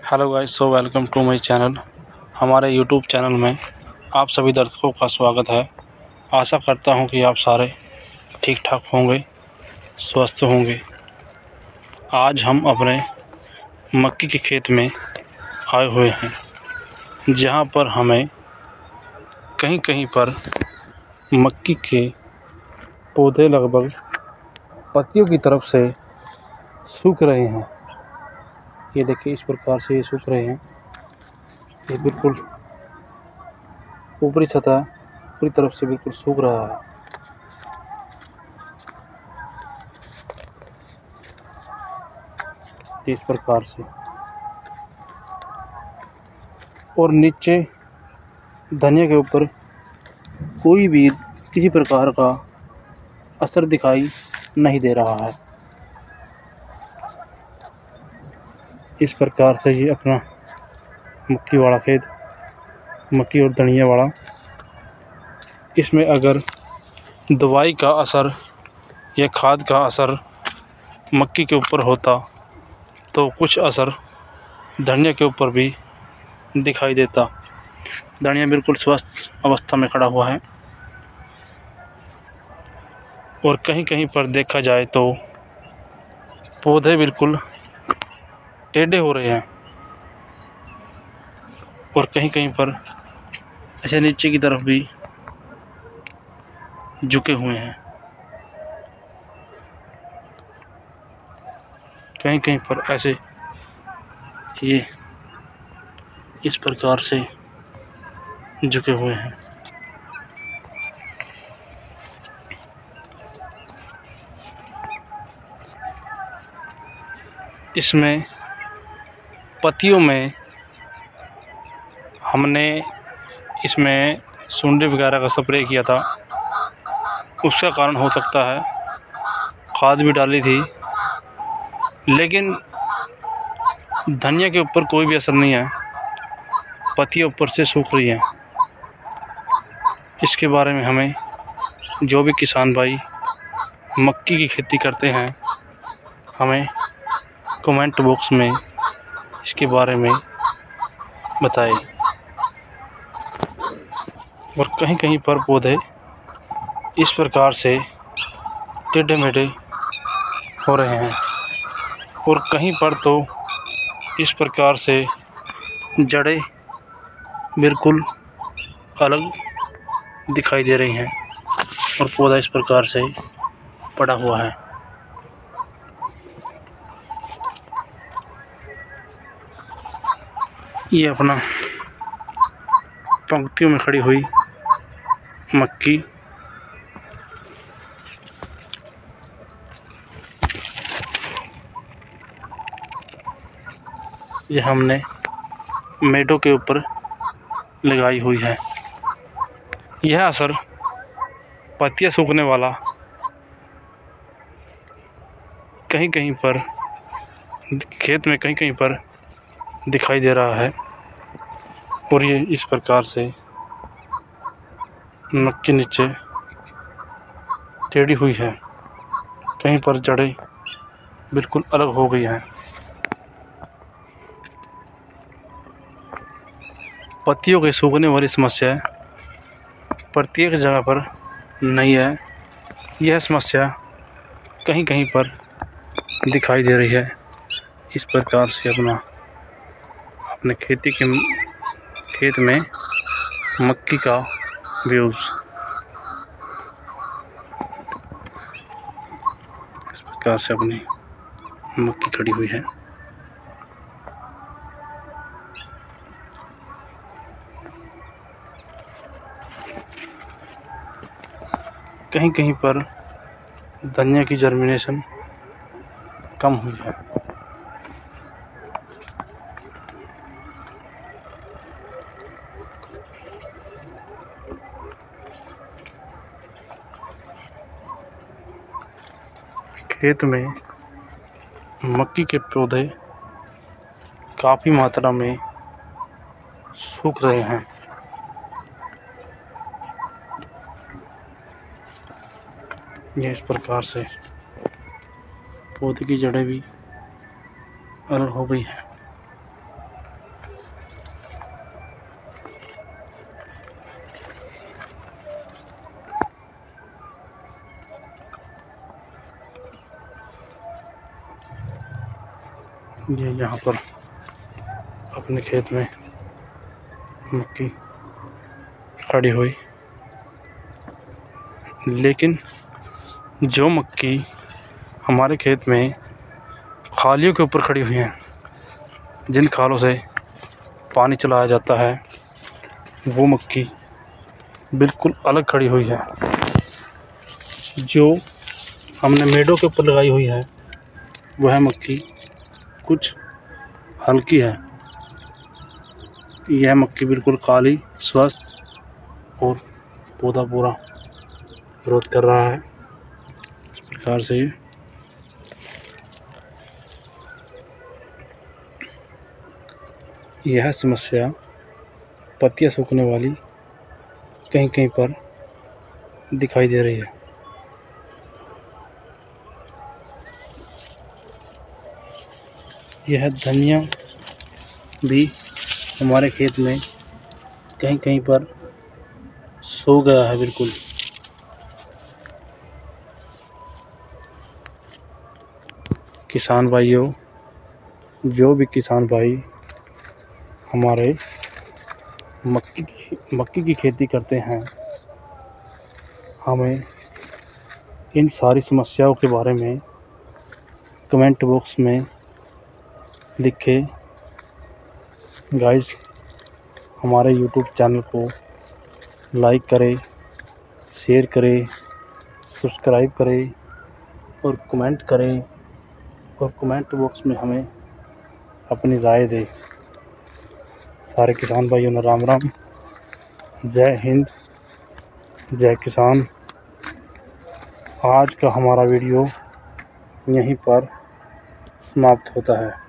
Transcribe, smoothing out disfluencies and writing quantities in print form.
Hello guys, so welcome to my channel. हमारे YouTube channel में आप सभी दर्शकों का स्वागत है। आशा करता हूं कि आप सारे ठीक ठाक होंगे, स्वस्थ होंगे। आज हम अपने मक्की के खेत में आए हुए हैं, जहां पर हमें कहीं कहीं पर मक्की के पौधे लगभग पत्तियों की तरफ से सूख रहे हैं। ये देखिए, इस प्रकार से ये सूख रहे हैं। ये बिल्कुल ऊपरी सतह पूरी तरफ से बिल्कुल सूख रहा है। इस प्रकार से, और नीचे धनिया के ऊपर कोई भी किसी प्रकार का असर दिखाई नहीं दे रहा है। इस प्रकार से ये अपना मक्की वाला खेत, मक्की और धनिया वाला, इसमें अगर दवाई का असर या खाद का असर मक्की के ऊपर होता तो कुछ असर धनिया के ऊपर भी दिखाई देता। धनिया बिल्कुल स्वस्थ अवस्था में खड़ा हुआ है, और कहीं कहीं पर देखा जाए तो पौधे बिल्कुल टेढ़े हो रहे हैं, और कहीं कहीं पर ऐसे नीचे की तरफ भी झुके हुए हैं। कहीं कहीं पर ऐसे ये इस प्रकार से झुके हुए हैं। इसमें पत्तियों में हमने इसमें सुंडी वगैरह का स्प्रे किया था, उसका कारण हो सकता है। खाद भी डाली थी, लेकिन धनिया के ऊपर कोई भी असर नहीं है। पत्तियाँ ऊपर से सूख रही हैं। इसके बारे में हमें जो भी किसान भाई मक्की की खेती करते हैं, हमें कमेंट बॉक्स में इसके बारे में बताएं। और कहीं कहीं पर पौधे इस प्रकार से टेढ़े मेढ़े हो रहे हैं, और कहीं पर तो इस प्रकार से जड़ें बिल्कुल अलग दिखाई दे रही हैं, और पौधा इस प्रकार से पड़ा हुआ है। ये अपना पंक्तियों में खड़ी हुई मक्की, ये हमने मेडों के ऊपर लगाई हुई है। यह असर पत्तियाँ सूखने वाला कहीं कहीं पर खेत में कहीं कहीं पर दिखाई दे रहा है, और ये इस प्रकार से मक्की नीचे टेढ़ी हुई है। कहीं पर जड़ें बिल्कुल अलग हो गई हैं। पत्तियों के सूखने वाली समस्या प्रत्येक जगह पर नहीं है। यह समस्या कहीं कहीं पर दिखाई दे रही है। इस प्रकार से अपने खेत में मक्की का व्यूज़ इस प्रकार से अपनी मक्की खड़ी हुई है। कहीं कहीं पर धनिया की जर्मिनेशन कम हुई है। खेत में मक्की के पौधे काफ़ी मात्रा में सूख रहे हैं। यह इस प्रकार से पौधे की जड़ें भी अलग हो गई है। ये यहाँ पर अपने खेत में मक्की खड़ी हुई, लेकिन जो मक्की हमारे खेत में खालियों के ऊपर खड़ी हुई हैं, जिन खालों से पानी चलाया जाता है, वो मक्की बिल्कुल अलग खड़ी हुई है। जो हमने मेड़ों के ऊपर लगाई हुई है, वह मक्की कुछ हल्की है। यह मक्की बिल्कुल काली, स्वस्थ और पौधा पूरा ग्रोथ कर रहा है। इस प्रकार से यह समस्या पत्तियां सूखने वाली कहीं कहीं पर दिखाई दे रही है। यह धनिया भी हमारे खेत में कहीं कहीं पर सो गया है बिल्कुल। किसान भाइयों, जो भी किसान भाई हमारे मक्की की खेती करते हैं, हमें इन सारी समस्याओं के बारे में कमेंट बॉक्स में लिखे। गाइस, हमारे यूट्यूब चैनल को लाइक करें, शेयर करें, सब्सक्राइब करें और कमेंट करें, और कमेंट बॉक्स में हमें अपनी राय दें। सारे किसान भाइयों ने राम राम। जय हिंद, जय किसान। आज का हमारा वीडियो यहीं पर समाप्त होता है।